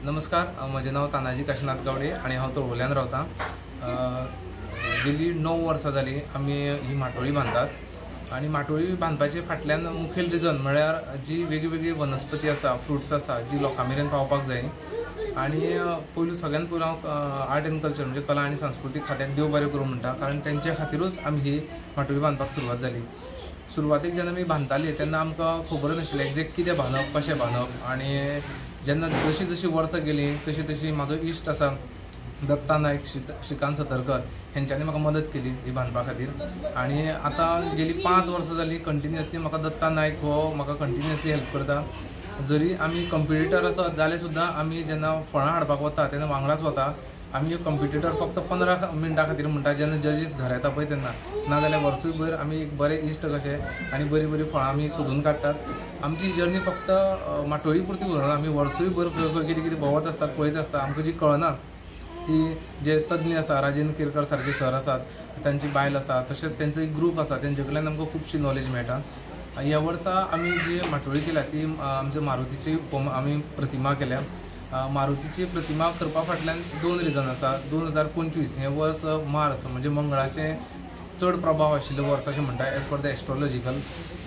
नमस्कार, म्हजें नांव तानाजी काशीनाथ गावडे आणि हांव तळवल्यान रावतां। गेली 9 वर्सां जालीं आमी ही माटोळी बांदतात आणि माटोळी बांदपाचे फाटल्यान मुखेल रिजन म्हळ्यार जी वेगळी वनस्पती आसा, फ्रुट्स आसा जी लोकां मेरेन पावपाक जाय। आणि सगळ्यात पयलीं हांव आर्ट एंड कल्चर म्हणजे कला आनी सांस्कृतीक खात्याक देव बरें करूं म्हणटा, कारण तेंच्या खातीरूच आमी ही माटोळी बांदपाक सुरवात जाली। सुरवातेक जेन्ना आमी बांदताले तेन्ना आमकां खबर नाशिल्लें एक्झॅक्ट कितें बांदप, कशें बांदप। आणि जेन्ना जशी वर्सां गेलीं तशी म्हाजो इश्ट आसा दत्ता नायक, श्रीकांत सतरकर हेंच्यांनी म्हाका मदत केली ही बांदपा खातीर। आणि आतां गेली 5 वर्सां जालीं कंटिन्युअसली म्हाका दत्ता नायक हो म्हाका कंटिन्युअसली हेल्प करता। जरी आमी कॉम्पिटिटर आसत जाल्यार सुद्दां आमी जेन्ना फळां हाडपाक वता तेन्ना वांगडाच वता। आमी कॉम्पिटिटर फक्त 15 मिनटां खातीर म्हणटा जेन्ना जजीस घरा येता पळय तेन्ना, नाजाल्यार वर्सूयभर आमी एक बरे इश्ट कशे आनी बरीं फळां आमी सोदून काडटात। आमची जर्नी फक्त माटोळी पुरती उरना, आमी वर्सूयभर कितें भोंवत आसतात, पळयत आसता। आमकां जी कळना ती जे तज्ञ आसा, राजेंद्र केरकर सारके सर आसात, तांची बायल आसा, तशेंच तेंचो एक ग्रूप आसा, तेंचे कडल्यान आमकां खुबशी नॉलेज मेळटा। ह्या वर्सा आमी जी माटोळी केल्या ती आमच्या मारुतीची आमी प्रतिमा केल्या। मारुतीची प्रतिमा करपा फाटल्यान 2 रिजन आसा। 2025 हे वर्स मार्स म्हणजे मंगळाचे चड प्रभाव आशिल्लें वर्स अशें म्हणटा एज पर द एस्ट्रोलॉजिकल।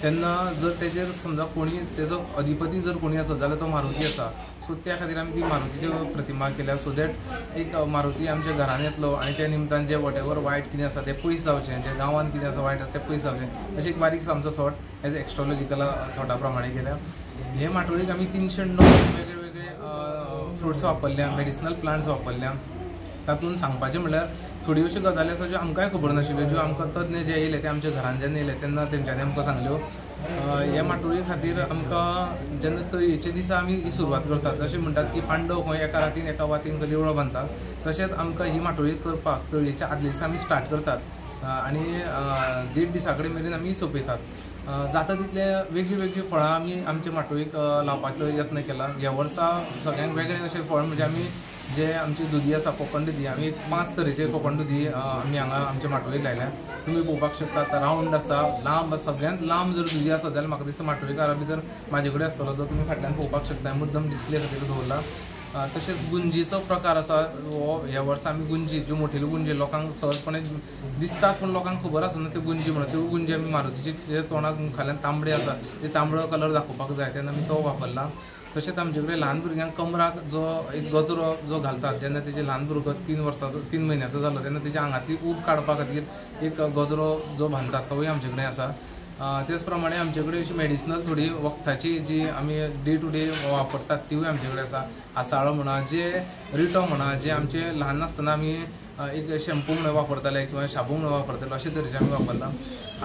तेन्ना जर तेजेर समजा कोणी तेजो अधिपती जर कोणी आसत जाल्यार तो मारुती आसा। सो त्या खातीर आमी ती मारुतीची प्रतिमा केल्या, सो दॅट एक मारुती आमच्या घरान येतलो आणि त्या निमतान जे वॉटेवर वायट कितें आसा तें पयस जावचें, जे गांवांत कितें आसा वायट आसा तें पयस जावचें, अशें एक बारीक आमचो थॉट एज एस्ट्रोलॉजिकल थॉटा प्रमाणे केल्या। हे माटोळीक आमी 309 वेगळे फ्रुट्स वापरल्या, मेडिसिनल प्लांट्स वापरल्या। तातूंत सांगपाचें म्हणल्यार थोड्यो अश्यो गजाली आसा ज्यो आमकांय खबर नाशिल्ल्यो, ज्यो आमकां तज्ञ जे येयले ते आमच्या घरान जेन्ना येयले तेन्ना तेंच्यांनी आमकां सांगल्यो। ह्या माटोळी खातीर आमकां जेन्ना तळयेचे दिसा आमी ही सुरवात करतात, अशें म्हणटात की पांडव खंय एका रातीन एका वातीन देवळो बांदतात, तशेंच आमकां ही माटोळी करपाक तळयेच्या आदले दिसा आमी स्टार्ट करतात आनी 1.5 दिसा कडेन मेरेन आमी सोंपयतात। जाता तितले वेगळी फळां आमी आमचे माटोळीक लावपाचो यत्न केला। ह्या वर्सा सगळ्यांक वेगळें अशें फळ म्हणजे आमी जे आमची दुदी आसा, कोकण दुदी, आमी 5 तरेचे कोकण दुदी आमी हांगा आमच्या माटोळीक लायल्या। तुमी पळोवपाक शकतात रावंड आसा, लांब, सगळ्यांत लांब जर दुदी आसत जाल्यार म्हाका दिसता माटोळीकारा भितर म्हाजे कडेन आसतलो, जो तुमी फाटल्यान पळोवपाक शकता, मुद्दम डिस्प्ले खातीर दवरला। तशेंच गुंजीचो प्रकार आसा हो ह्या वर्सा आमी गुंजी, ज्यो मोठेल्यो गुंजी लोकांक सहजपणे दिसतात पूण लोकांक खबर आसना त्यो गुंजी म्हणून, त्यो गुंजी आमी मारुतीचे जे तोंडाक मुखाल्यान तांबडे आसा ते तांबडो कलर दाखोवपाक जाय तेन्ना आमी तो वापरला। तशेंच आमचे कडेन ल्हान भुरग्यांक कमराक जो एक गजरो जो घालतात, जेन्ना तेजे ल्हान भुरगो 3 म्हयन्याचो जालो तेन्ना तेच्या आंगातली ऊब काडपा खातीर एक गजरो जो बांदतात तोय आमचे कडेन आसा। तेच प्रमाणे आमचे कडेन अशी मेडिसिनल थोडी वखदाची जी आमी डे टू डे वापरतात तिवूय आमचे कडेन आसा। आसाळो म्हणा, जे रिटो म्हणा, जे आमचे ल्हान आसतना आमी एक शॅम्पू म्हणून वापरताले किंवा शाबू म्हणून वापरताले, अशे तरेचे आमी वापरला।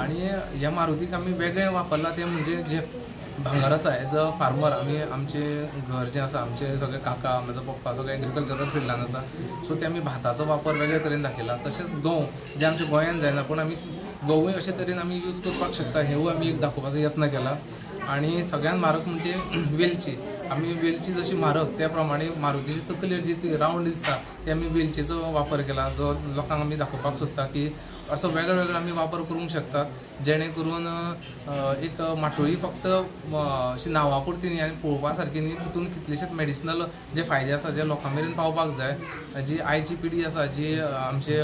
आणि ह्या मारुतीक आमी वेगळें वापरला तें म्हणजे जे भांगर आसा, एज अ फार्मर आमी आमचे घर जें आसा, आमचे सगळे काका, म्हजो पप्पा सगळे एग्रीकल्चरल फिल्डान आसा, सो ते आमी भाताचो वापर वेगळे तरेन दाखयला। तशेंच गंव जे आमच्या गोंयांत जायना पूण आमी गंवूय अशे तरेन आमी यूज करपाक शकता, हेवूय आमी एक दाखोवपाचो यत्न केला। आणि सगळ्यात म्हारग म्हणजे वेलची, आमी वेलची जशी म्हारग त्या प्रमाणे मारुतीची तकलेर जी ती रावंड दिसता ती आमी वेलचेचो वापर केला, जो लोकांक आमी दाखोवपाक सोदता की असो वेगळो आमी वापर करूंक शकतात, जेणे करून एक माटोळी फक्त अशी नांवा पुरती न्ही आनी पळोवपा सारकी न्ही, तितून कितलेशेच मेडिसिनल जे फायदे आसा जे लोकां मेरेन पावपाक जाय। जी आयची पिढी आसा, जी आमचे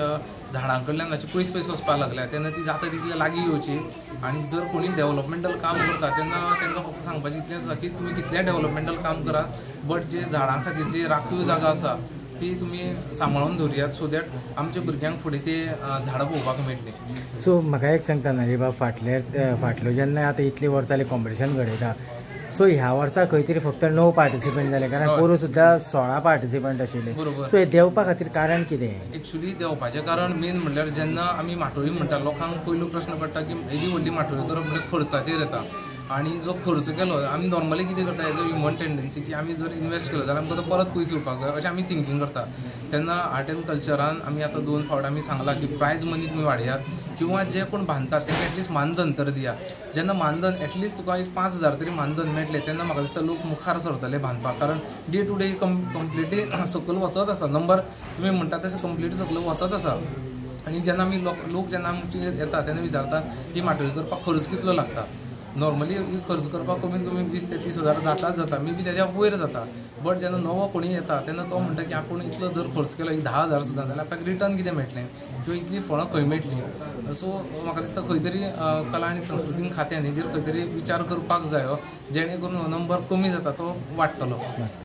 झाडां कडल्यान मातशी पयस वचपाक लागल्या, तेन्ना ती जाता तितले लागीं येवची। आणि जर कोणी डेव्हलपमेंटल काम करता तेन्ना तांकां फक्त सांगपाचें इतलेंच आसा की तुमी कितलें डेव्हलपमेंटल काम करा, बट जे झाडां खातीर जी राखीव जागा आसा ती तुमी सांबाळून दवरियात, सो दॅट आमच्या भुरग्यांक फुडें ते झाडां पळोवपाक मेळटलीं। सो म्हाका एक सांगता ना रे बाब, फाटल्यो जेन्ना आतां इतलीं वर्सां जालीं कॉम्पिटिशन घडयता, सो ह्या वर्सा खंय तरी फक्त 9 पार्टिसिपंट जाले, कारण पोरू सुद्दां 16 पार्टिसिपंट आशिल्ले। सो हे देंवपा खातीर कारण कितें? एक्चुली देंवपाचें कारण मेन म्हणल्यार जेन्ना आमी माटोळी म्हणटा लोकांक पयलो प्रश्न पडटा की एदी व्हडली माटोळी करप म्हणजे खर्चाचेर येता। आणि जो खर्च केलो आमी नॉर्मली कितें करता, एज अ ह्युमन टेंडन्सी की आमी जर इन्वेस्ट केलो जाल्यार आमकां तो परत पयस येवपाक जाय अशें आमी थिंकींग करता। तेन्ना आर्ट एंड कल्चरान आमी आतां 2 फावट आमी सांगला की प्रायज मनी तुमी वाडयात, किंवा जे कोण बांदतात तांकां एटलिस्ट मानधन तर दिया। जेन्ना मानधन एटलिस्ट तुका एक 5,000 तरी मानधन मेळटलें तेन्ना म्हाका दिसता लोक मुखार सरतले बांदपाक, कारण डे टू डे कंप्लिटली सकयल वचत आसा, नंबर तुमी म्हणटा तशें कंप्लीट सकयल वचत आसा। आणि जेन्ना आमी लोक जेन्ना आमचे येता तेन्ना विचारता ही माटोळी करपाक खर्च कितलो लागता, नॉर्मली खर्च करपाक कमीत कमी 20 ते 30 हजार जाता मे बी तेज्या वयर जाता. बट जेन्ना नवो कोणी येता तेन्ना तो म्हणटा की आपूण इतलो जर खर्च केलो 10,000 सुद्दां जाल्यार आपल्याक रिटर्न कितें मेळटलें किंवा इतली फळां खंय मेळटलीं. सो म्हाका दिसता खंय तरी कला आनी संस्कृती खात्यान हेजेर खंय तरी विचार करपाक जायो जेणे करून हो नंबर कमी जाता तो वाडटलो.